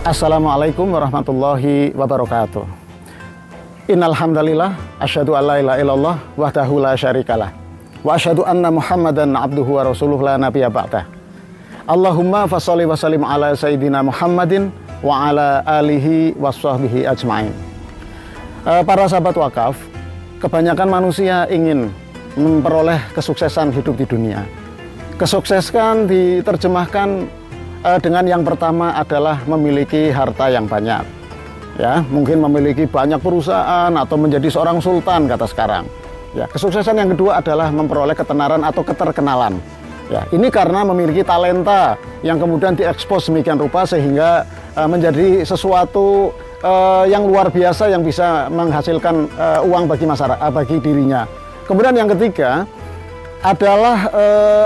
Assalamualaikum warahmatullahi wabarakatuh. Innal hamdalillah asyhadu an la ilaha illallah wahdahu la syarikalah wa asyhadu anna Muhammadan abduhu wa rasuluhu la nabiyya ba'dah. Allahumma fasholli wa sallim ala sayyidina Muhammadin wa ala alihi washabbihi ajmain. Para sahabat wakaf, kebanyakan manusia ingin memperoleh kesuksesan hidup di dunia. Kesuksesan diterjemahkan dengan yang pertama adalah memiliki harta yang banyak. Ya, mungkin memiliki banyak perusahaan atau menjadi seorang sultan kata sekarang. Ya, kesuksesan yang kedua adalah memperoleh ketenaran atau keterkenalan. Ya, ini karena memiliki talenta yang kemudian diekspos demikian rupa sehingga menjadi sesuatu yang luar biasa yang bisa menghasilkan uang bagi masyarakat, bagi dirinya. Kemudian yang ketiga adalah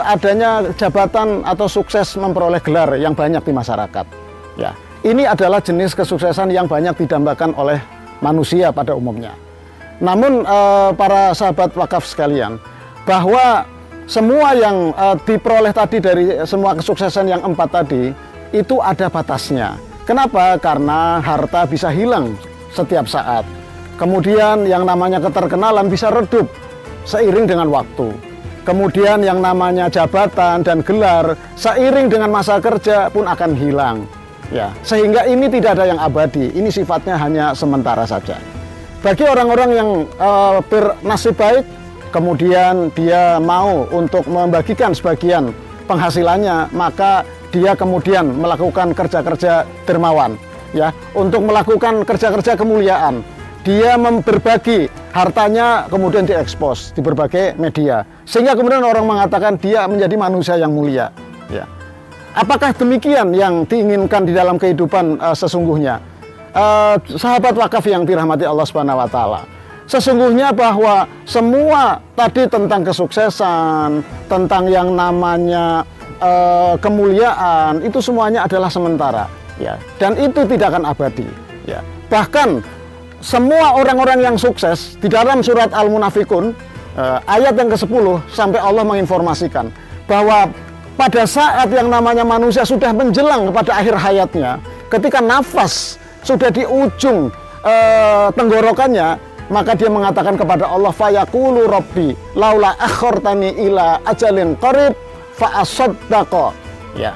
adanya jabatan atau sukses memperoleh gelar yang banyak di masyarakat. Ya, ini adalah jenis kesuksesan yang banyak didambakan oleh manusia pada umumnya. Namun para sahabat wakaf sekalian, bahwa semua yang diperoleh tadi dari semua kesuksesan yang 4 tadi itu ada batasnya. Kenapa? Karena harta bisa hilang setiap saat. Kemudian yang namanya keterkenalan bisa redup seiring dengan waktu. Kemudian yang namanya jabatan dan gelar seiring dengan masa kerja pun akan hilang. Ya, sehingga ini tidak ada yang abadi. Ini sifatnya hanya sementara saja. Bagi orang-orang yang bernasib baik, kemudian dia mau untuk membagikan sebagian penghasilannya, maka dia kemudian melakukan kerja-kerja dermawan, ya, untuk melakukan kerja-kerja kemuliaan. Dia berbagi hartanya kemudian diekspos di berbagai media, sehingga kemudian orang mengatakan dia menjadi manusia yang mulia. Ya. Apakah demikian yang diinginkan di dalam kehidupan sesungguhnya? Sahabat wakaf yang dirahmati Allah Subhanahu wa Ta'ala, sesungguhnya bahwa semua tadi tentang kesuksesan, tentang yang namanya kemuliaan, itu semuanya adalah sementara, ya, dan itu tidak akan abadi. Ya. Bahkan semua orang-orang yang sukses di dalam surat Al-Munafikun ayat yang ke-10 sampai Allah menginformasikan bahwa pada saat yang namanya manusia sudah menjelang kepada akhir hayatnya, ketika nafas sudah di ujung tenggorokannya, maka dia mengatakan kepada Allah, fayaqulu rabbi laula akhortani ila ajalin qarib fa asaddaqa. Ya.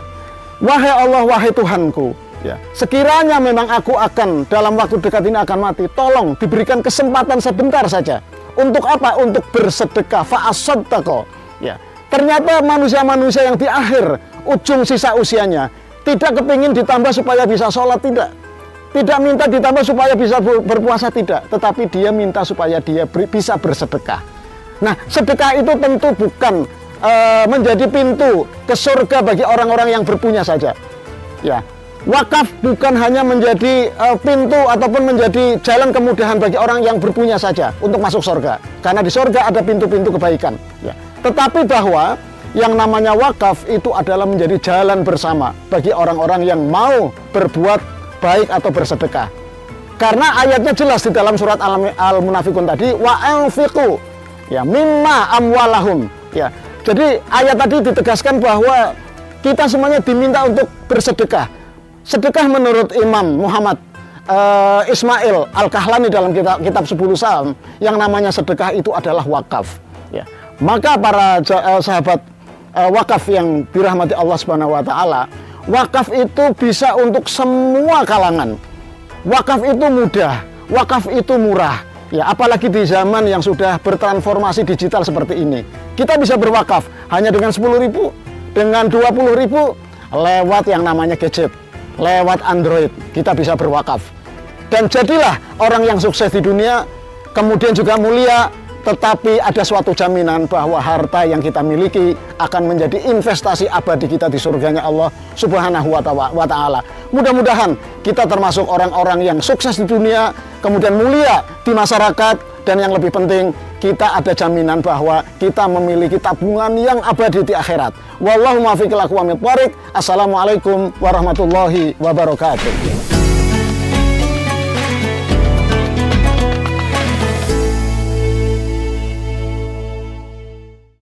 Wahai Allah, wahai Tuhanku, ya, sekiranya memang aku akan dalam waktu dekat ini akan mati, tolong diberikan kesempatan sebentar saja. Untuk apa? Untuk bersedekah. Fa'asaddaqa. Ya. Ternyata manusia-manusia yang di akhir ujung sisa usianya tidak kepingin ditambah supaya bisa sholat, tidak. Tidak minta ditambah supaya bisa berpuasa, tidak. Tetapi dia minta supaya dia bisa bersedekah. Nah, sedekah itu tentu bukan menjadi pintu ke surga bagi orang-orang yang berpunya saja. Ya. Wakaf bukan hanya menjadi pintu ataupun menjadi jalan kemudahan bagi orang yang berpunya saja untuk masuk surga. Karena di surga ada pintu-pintu kebaikan. Ya. Tetapi bahwa yang namanya wakaf itu adalah menjadi jalan bersama bagi orang-orang yang mau berbuat baik atau bersedekah. Karena ayatnya jelas di dalam surat Al-Munafikun tadi, wa anfiqu ya mimma amwalahum. Ya. Jadi ayat tadi ditegaskan bahwa kita semuanya diminta untuk bersedekah. Sedekah menurut Imam Muhammad Ismail Al-Kahlani dalam kitab 10 Psalm, yang namanya sedekah itu adalah wakaf. Ya. Maka para sahabat wakaf yang dirahmati Allah Subhanahu wa Ta'ala, wakaf itu bisa untuk semua kalangan. Wakaf itu mudah, wakaf itu murah. Ya, apalagi di zaman yang sudah bertransformasi digital seperti ini. Kita bisa berwakaf hanya dengan 10.000, dengan 20.000 lewat yang namanya gadget. Lewat Android kita bisa berwakaf. Dan jadilah orang yang sukses di dunia, kemudian juga mulia, tetapi ada suatu jaminan bahwa harta yang kita miliki akan menjadi investasi abadi kita di surganya Allah Subhanahu wa Ta'ala. Mudah-mudahan kita termasuk orang-orang yang sukses di dunia, kemudian mulia di masyarakat, dan yang lebih penting, kita ada jaminan bahwa kita memiliki tabungan yang abadi di akhirat. Wallahu muwaffiq ila aqwamit thoriq. Assalamualaikum warahmatullahi wabarakatuh.